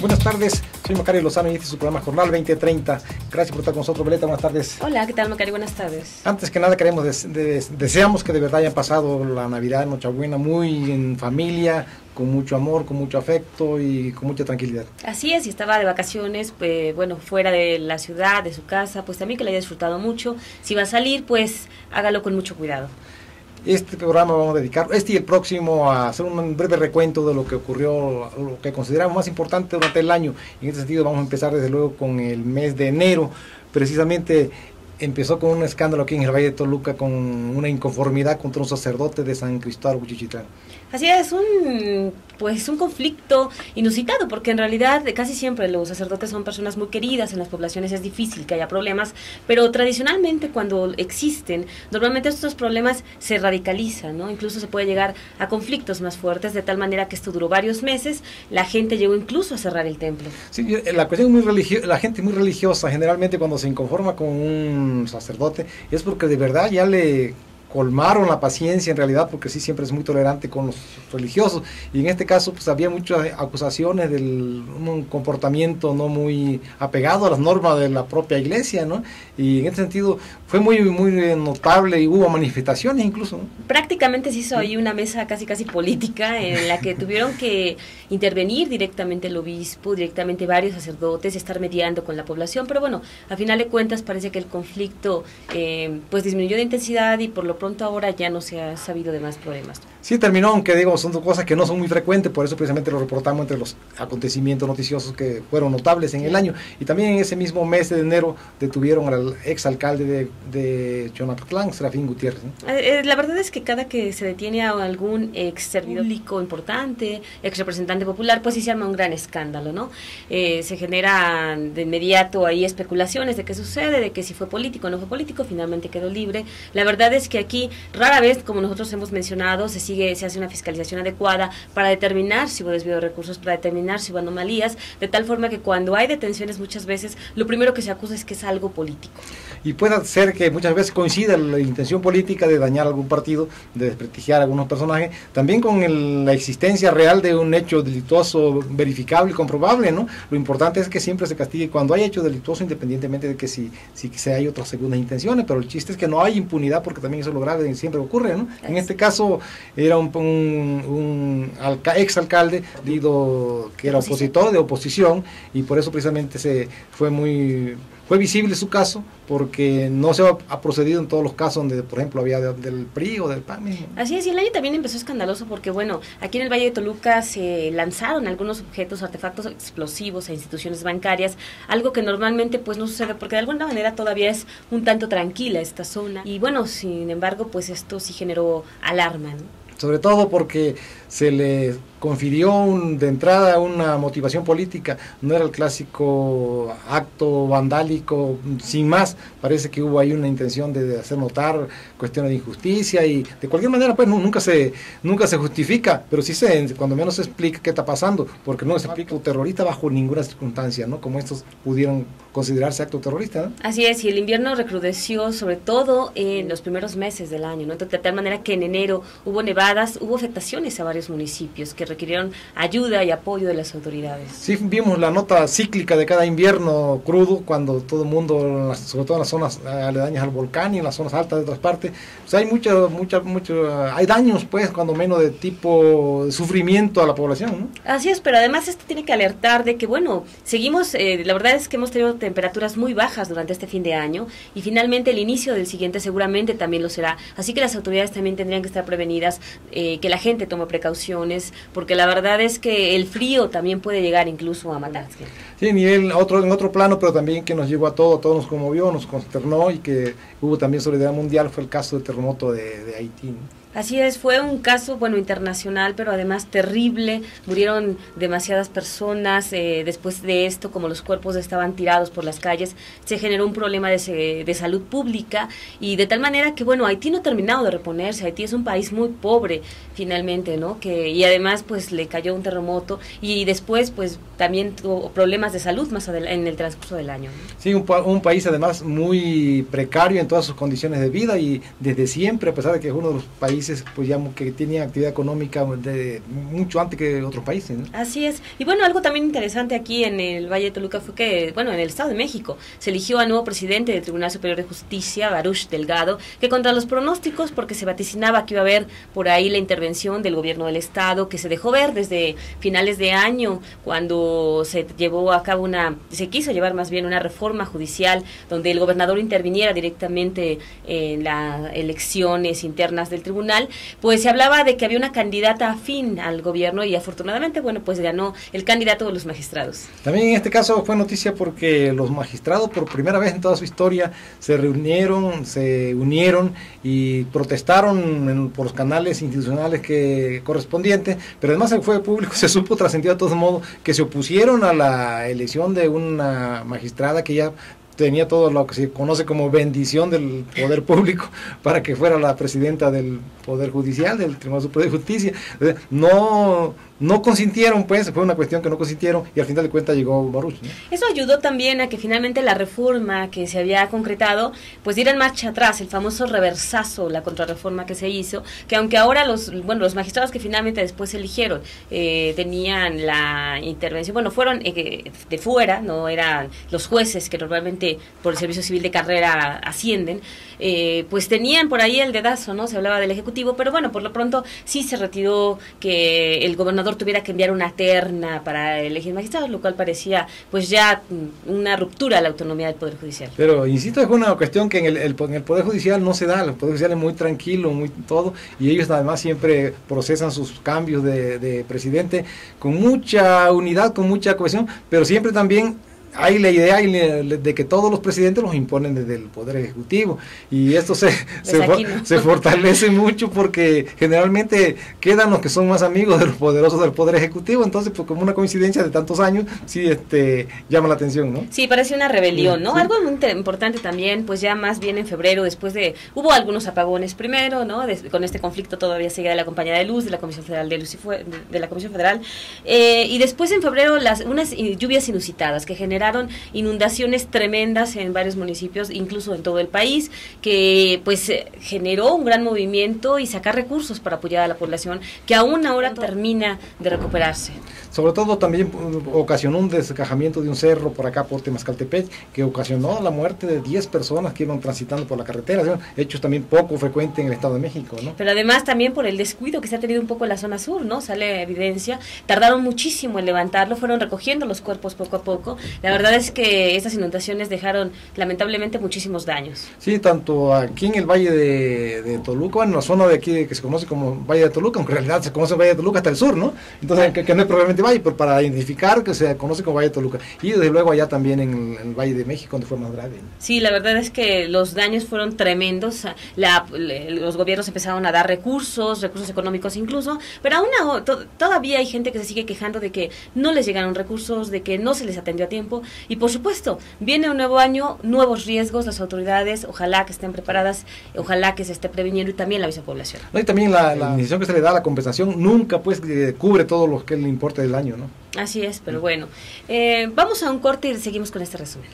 Buenas tardes, soy Macario Lozano y este es su programa Jornal 2030. Gracias por estar con nosotros, Violeta, buenas tardes. Hola, ¿qué tal, Macario? Buenas tardes. Antes que nada queremos, deseamos que de verdad hayan pasado la Navidad, Nochebuena, muy en familia, con mucho amor, con mucho afecto y con mucha tranquilidad. Así es, y estaba de vacaciones, bueno, fuera de la ciudad, de su casa, pues también que la haya disfrutado mucho. Si va a salir, pues hágalo con mucho cuidado. Este programa vamos a dedicar, este y el próximo, a hacer un breve recuento de lo que ocurrió, lo que consideramos más importante durante el año. En este sentido vamos a empezar desde luego con el mes de enero. Precisamente empezó con un escándalo aquí en el Valle de Toluca, con una inconformidad contra un sacerdote de San Cristóbal Huichichitlán. Así es, un conflicto inusitado, porque en realidad casi siempre los sacerdotes son personas muy queridas, en las poblaciones es difícil que haya problemas, pero tradicionalmente cuando existen, normalmente estos problemas se radicalizan, ¿no? Incluso se puede llegar a conflictos más fuertes, de tal manera que esto duró varios meses, la gente llegó incluso a cerrar el templo. Sí, la cuestión es muy religiosa, la gente muy religiosa, generalmente cuando se inconforma con un sacerdote, es porque de verdad ya le colmaron la paciencia en realidad, porque sí siempre es muy tolerante con los religiosos, y en este caso pues había muchas acusaciones de un comportamiento no muy apegado a las normas de la propia iglesia, ¿no? Y en este sentido fue muy notable y hubo manifestaciones incluso, ¿no? Prácticamente se hizo ahí una mesa casi política en la que tuvieron que intervenir directamente el obispo, directamente varios sacerdotes, estar mediando con la población, pero bueno, a final de cuentas parece que el conflicto pues disminuyó de intensidad y por lo pronto ahora ya no se ha sabido de más problemas. Sí, terminó, aunque digo, son dos cosas que no son muy frecuentes, por eso precisamente lo reportamos entre los acontecimientos noticiosos que fueron notables en el año. Y también en ese mismo mes de enero detuvieron al exalcalde de Xonacatlán, Serafín Gutiérrez, ¿no? La verdad es que cada que se detiene a algún ex servidor público importante, ex representante popular, pues sí se arma un gran escándalo, ¿no? Se generan de inmediato ahí especulaciones de qué sucede, de que si fue político o no fue político, finalmente quedó libre. La verdad es que aquí rara vez, como nosotros hemos mencionado, se hace una fiscalización adecuada para determinar si hubo desvío de recursos, para determinar si hubo anomalías, de tal forma que cuando hay detenciones muchas veces lo primero que se acusa es que es algo político. Y puede ser que muchas veces coincida la intención política de dañar algún partido, de desprestigiar a algunos personajes, también con la existencia real de un hecho delictuoso verificable y comprobable, ¿no? Lo importante es que siempre se castigue cuando hay hecho delictuoso, independientemente de que si hay otras segundas intenciones, pero el chiste es que no hay impunidad, porque también eso es lo grave y siempre ocurre, ¿no? En este caso era un exalcalde que era opositor de oposición, y por eso precisamente fue visible su caso, porque no se ha procedido en todos los casos donde, por ejemplo, había del PRI o del PAN mismo. Así es, y el año también empezó escandaloso porque, bueno, aquí en el Valle de Toluca se lanzaron algunos objetos, artefactos explosivos a instituciones bancarias, algo que normalmente pues no sucede porque de alguna manera todavía es un tanto tranquila esta zona, y bueno, sin embargo, pues esto sí generó alarma, ¿no? Sobre todo porque se le confirió de entrada una motivación política, no era el clásico acto vandálico sin más, parece que hubo ahí una intención de hacer notar cuestiones de injusticia, y de cualquier manera pues nunca se justifica, pero sí cuando menos se explica qué está pasando, porque no se explica terrorista bajo ninguna circunstancia, ¿no? Como estos pudieron considerarse acto terrorista, ¿no? Así es, y el invierno recrudeció sobre todo en los primeros meses del año, ¿no? Entonces, de tal manera que en enero hubo nevadas, hubo afectaciones a varios municipios que requirieron ayuda y apoyo de las autoridades. Sí, vimos la nota cíclica de cada invierno crudo, cuando todo el mundo, sobre todo en las zonas aledañas al volcán y en las zonas altas de otras partes, pues hay hay daños, pues, cuando menos de tipo de sufrimiento a la población, ¿no? Así es, pero además esto tiene que alertar de que, bueno, seguimos, la verdad es que hemos tenido temperaturas muy bajas durante este fin de año, y finalmente el inicio del siguiente seguramente también lo será, así que las autoridades también tendrían que estar prevenidas, que la gente tome precauciones, porque la verdad es que el frío también puede llegar incluso a matar. Sí, en otro plano, pero también que nos llegó a todos nos conmovió, nos consternó, y que hubo también solidaridad mundial, fue el caso del terremoto de Haití, ¿no? Así es, fue un caso, bueno, internacional, pero además terrible. Murieron demasiadas personas. Después de esto, como los cuerpos estaban tirados por las calles, se generó un problema de salud pública, y de tal manera que, bueno, Haití no ha terminado de reponerse. Haití es un país muy pobre, finalmente, ¿no? Y además, pues, le cayó un terremoto, y después, pues, también tuvo problemas de salud más en el transcurso del año, ¿no? Sí, un país además muy precario en todas sus condiciones de vida, y desde siempre, a pesar de que es uno de los países países pues ya que tenían actividad económica de mucho antes que otros países, ¿no? Así es. Y bueno, algo también interesante aquí en el Valle de Toluca fue que, bueno, en el Estado de México se eligió a nuevo presidente del Tribunal Superior de Justicia, Baruch Delgado, que contra los pronósticos, porque se vaticinaba que iba a haber por ahí la intervención del gobierno del Estado, que se dejó ver desde finales de año, cuando se llevó a cabo se quiso llevar más bien una reforma judicial, donde el gobernador interviniera directamente en las elecciones internas del tribunal, pues se hablaba de que había una candidata afín al gobierno y afortunadamente, bueno, pues ganó el candidato de los magistrados. También en este caso fue noticia porque los magistrados por primera vez en toda su historia se reunieron, se unieron y protestaron por los canales institucionales correspondientes, pero además fue público, se supo, trascendió de todos modos, que se opusieron a la elección de una magistrada que ya tenía todo lo que se conoce como bendición del poder público para que fuera la presidenta del Poder Judicial, del Tribunal Superior de Justicia. No consintieron, pues, fue una cuestión que no consintieron y al final de cuentas llegó Baruch, ¿no? Eso ayudó también a que finalmente la reforma que se había concretado, pues diera en marcha atrás, el famoso reversazo, la contrarreforma que se hizo, que aunque ahora los magistrados que finalmente después se eligieron tenían la intervención, bueno, fueron de fuera, no eran los jueces que normalmente por el Servicio Civil de Carrera ascienden, pues tenían por ahí el dedazo, ¿no? Se hablaba del Ejecutivo, pero bueno, por lo pronto sí se retiró que el gobernador tuviera que enviar una terna para elegir magistrados, lo cual parecía pues ya una ruptura a la autonomía del Poder Judicial. Pero insisto, es una cuestión que en el Poder Judicial no se da, el Poder Judicial es muy tranquilo, muy todo, y ellos además siempre procesan sus cambios de presidente con mucha unidad, con mucha cohesión, pero siempre también hay la idea de que todos los presidentes los imponen desde el Poder Ejecutivo y esto se fortalece mucho porque generalmente quedan los que son más amigos de los poderosos del Poder Ejecutivo, entonces pues como una coincidencia de tantos años sí llama la atención, ¿no? Sí, parece una rebelión, ¿no? Sí. Algo muy importante también, pues ya más bien en febrero, hubo algunos apagones primero, ¿no? Con este conflicto todavía seguía de la Compañía de Luz, de la Comisión Federal de Luz de la Comisión Federal, y después en febrero unas lluvias inusitadas que generaron inundaciones tremendas en varios municipios, incluso en todo el país, que pues generó un gran movimiento y sacar recursos para apoyar a la población, que aún ahora termina de recuperarse. Sobre todo también ocasionó un desgajamiento de un cerro por acá, por Temascaltepec, que ocasionó la muerte de 10 personas que iban transitando por la carretera, ¿sí? Hechos también poco frecuentes en el Estado de México, ¿no? Pero además también por el descuido que se ha tenido un poco en la zona sur, ¿no? Sale evidencia, tardaron muchísimo en levantarlo, fueron recogiendo los cuerpos poco a poco. La verdad es que estas inundaciones dejaron lamentablemente muchísimos daños. Sí, tanto aquí en el Valle de Toluca, en la zona de aquí que se conoce como Valle de Toluca, aunque en realidad se conoce Valle de Toluca hasta el sur, ¿no? Entonces, que no es probablemente Valle, pero para identificar que se conoce como Valle de Toluca. Y desde luego allá también en el Valle de México, donde fue más grave, ¿no? Sí, la verdad es que los daños fueron tremendos. Los gobiernos empezaron a dar recursos económicos incluso, pero aún todavía hay gente que se sigue quejando de que no les llegaron recursos, de que no se les atendió a tiempo. Y por supuesto, viene un nuevo año, nuevos riesgos, las autoridades, ojalá que estén preparadas, ojalá que se esté previniendo y también la vicepoblación. No, y también la indemnización que se le da, la compensación, nunca pues cubre todo lo que le importa del año, ¿no? Así es, pero bueno. Vamos a un corte y seguimos con este resumen.